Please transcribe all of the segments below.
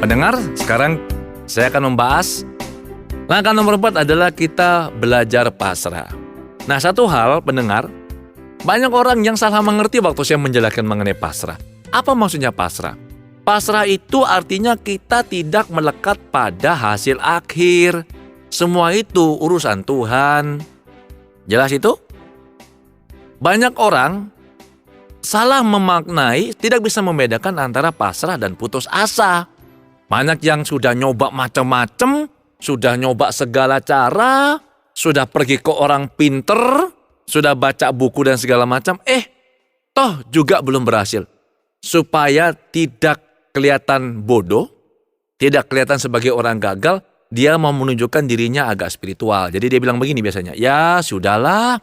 Pendengar, sekarang saya akan membahas langkah nomor 4 adalah kita belajar pasrah. Nah, satu hal pendengar, banyak orang yang salah mengerti waktu saya menjelaskan mengenai pasrah. Apa maksudnya pasrah? Pasrah itu artinya kita tidak melekat pada hasil akhir. Semua itu urusan Tuhan. Jelas itu? Banyak orang salah memaknai, tidak bisa membedakan antara pasrah dan putus asa. Banyak yang sudah nyoba macam-macam, sudah nyoba segala cara, sudah pergi ke orang pinter, sudah baca buku dan segala macam, toh juga belum berhasil. Supaya tidak kelihatan bodoh, tidak kelihatan sebagai orang gagal, dia mau menunjukkan dirinya agak spiritual. Jadi dia bilang begini biasanya, ya sudahlah,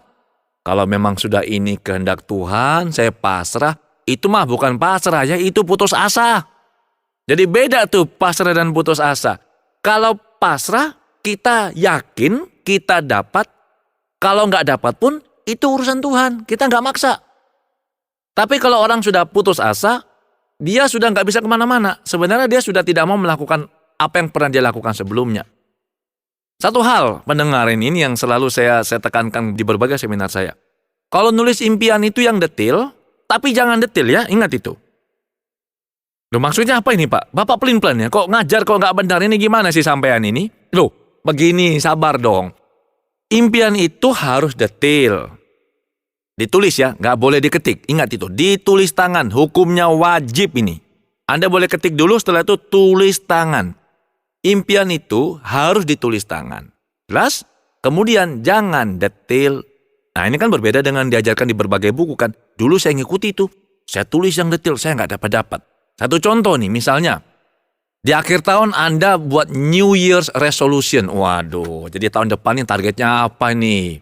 kalau memang sudah ini kehendak Tuhan, saya pasrah. Itu mah bukan pasrah ya, itu putus asa. Jadi beda tuh pasrah dan putus asa. Kalau pasrah, kita yakin kita dapat. Kalau nggak dapat pun, itu urusan Tuhan. Kita nggak maksa. Tapi kalau orang sudah putus asa, dia sudah nggak bisa kemana-mana. Sebenarnya dia sudah tidak mau melakukan apa yang pernah dia lakukan sebelumnya. Satu hal pendengar ini yang selalu saya tekankan di berbagai seminar saya. Kalau nulis impian itu yang detail, tapi jangan detail ya, ingat itu. Loh, maksudnya apa ini Pak? Bapak pelin-pelan ya, kok ngajar kok nggak benar, ini gimana sih sampean ini? Loh, begini, sabar dong. Impian itu harus detail. Ditulis ya, nggak boleh diketik. Ingat itu, ditulis tangan, hukumnya wajib ini. Anda boleh ketik dulu, setelah itu tulis tangan. Impian itu harus ditulis tangan. Jelas? Kemudian jangan detail. Nah, ini kan berbeda dengan diajarkan di berbagai buku kan. Dulu saya ngikuti itu. Saya tulis yang detail, saya nggak dapat. Satu contoh nih, misalnya. Di akhir tahun Anda buat New Year's Resolution. Waduh, jadi tahun depan ini targetnya apa nih?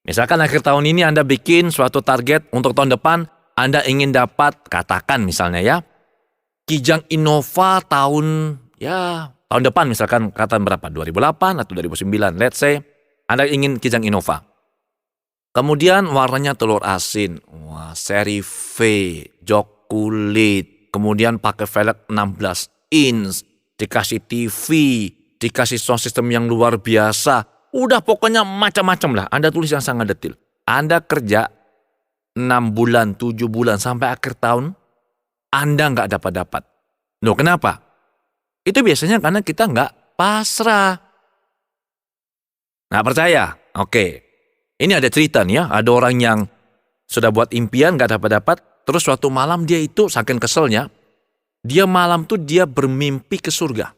Misalkan akhir tahun ini Anda bikin suatu target untuk tahun depan. Anda ingin dapat, katakan misalnya ya, Kijang Innova tahun depan misalkan kata berapa? 2008 atau 2009. Let's say Anda ingin Kijang Innova. Kemudian warnanya telur asin. Wah, seri V, jok kulit. Kemudian pakai velg 16 inch. Dikasih TV. Dikasih sound system yang luar biasa. Udah pokoknya macam-macam lah. Anda tulis yang sangat detail. Anda kerja 6 bulan, 7 bulan sampai akhir tahun. Anda nggak dapat. Loh, kenapa? Itu biasanya karena kita nggak pasrah. Nggak percaya? Oke. Ini ada cerita nih ya. Ada orang yang sudah buat impian nggak dapat. Terus suatu malam dia itu saking keselnya. Dia malam tuh dia bermimpi ke surga.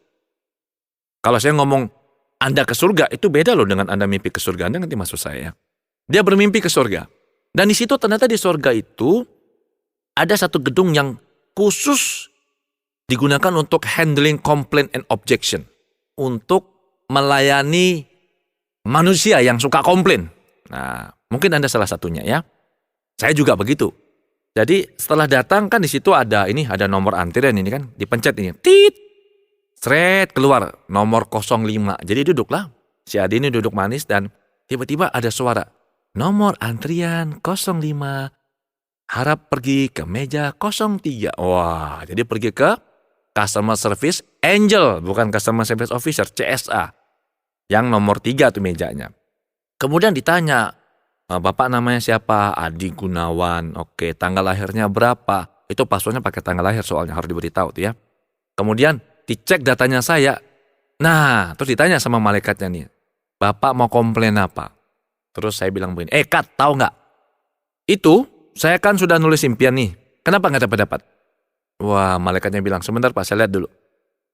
Kalau saya ngomong Anda ke surga, itu beda loh dengan Anda mimpi ke surga. Anda ngerti maksud saya ya? Dia bermimpi ke surga. Dan di situ ternyata di surga itu ada satu gedung yang khusus digunakan untuk handling complaint and objection. Untuk melayani manusia yang suka komplain. Nah, mungkin Anda salah satunya ya. Saya juga begitu. Jadi setelah datang kan di situ ada nomor antrian ini kan. Dipencet ini. Tit. Sret keluar nomor 05. Jadi duduklah. Si Adi ini duduk manis dan tiba-tiba ada suara. Nomor antrian 05. Harap pergi ke meja 03. Wah, jadi pergi ke Customer Service Angel, bukan Customer Service Officer, CSA. Yang nomor 3 tuh mejanya. Kemudian ditanya, Bapak namanya siapa? Adi Gunawan. Oke, tanggal lahirnya berapa? Itu passwordnya pakai tanggal lahir soalnya, harus diberitahu tuh ya. Kemudian dicek datanya saya. Nah, terus ditanya sama malaikatnya nih, Bapak mau komplain apa? Terus saya bilang begini, Kat, tahu nggak? Itu saya kan sudah nulis impian nih. Kenapa nggak dapat? Wah, malaikatnya bilang, sebentar Pak, saya lihat dulu.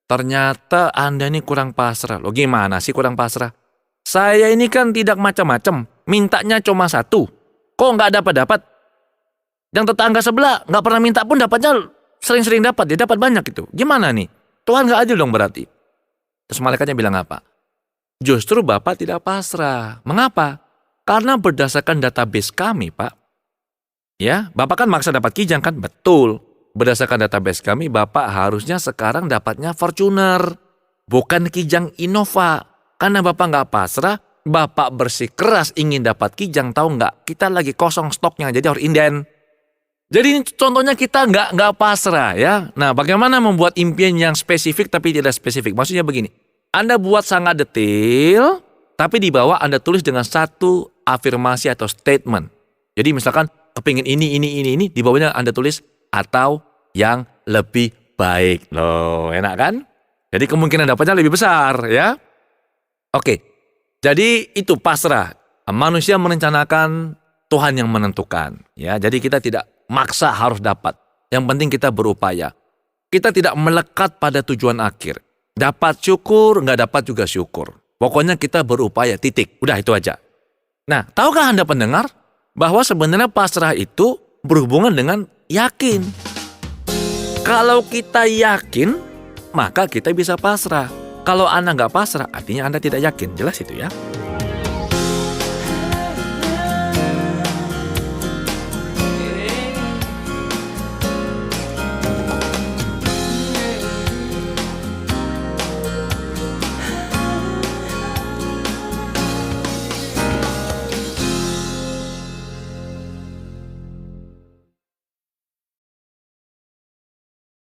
Ternyata Anda ini kurang pasrah. Loh, gimana sih kurang pasrah? Saya ini kan tidak macam-macam. Mintanya cuma satu. Kok nggak dapat? Yang tetangga sebelah nggak pernah minta pun dapatnya sering-sering dapat. Dia dapat banyak itu. Gimana nih? Tuhan nggak adil dong berarti. Terus malaikatnya bilang apa? Justru Bapak tidak pasrah. Mengapa? Karena berdasarkan database kami, Pak. Ya, Bapak kan maksa dapat Kijang kan? Betul. Berdasarkan database kami, Bapak harusnya sekarang dapatnya Fortuner. Bukan Kijang Innova. Karena Bapak nggak pasrah, Bapak bersikeras ingin dapat Kijang, tahu nggak? Kita lagi kosong stoknya, jadi harus inden. Jadi ini contohnya kita nggak pasrah ya. Nah, bagaimana membuat impian yang spesifik tapi tidak spesifik? Maksudnya begini, Anda buat sangat detail, tapi di bawah Anda tulis dengan satu afirmasi atau statement. Jadi misalkan kepingin ini, di bawahnya Anda tulis atau yang lebih baik. Loh, enak kan? Jadi kemungkinan dapatnya lebih besar ya. Oke, jadi itu pasrah. Manusia merencanakan, Tuhan yang menentukan. Ya, jadi kita tidak maksa harus dapat. Yang penting kita berupaya. Kita tidak melekat pada tujuan akhir. Dapat syukur, nggak dapat juga syukur. Pokoknya kita berupaya, titik. Udah itu aja. Nah, tahukah Anda pendengar bahwa sebenarnya pasrah itu berhubungan dengan yakin. Kalau kita yakin, maka kita bisa pasrah. Kalau Anda nggak pasrah, artinya Anda tidak yakin. Jelas itu ya.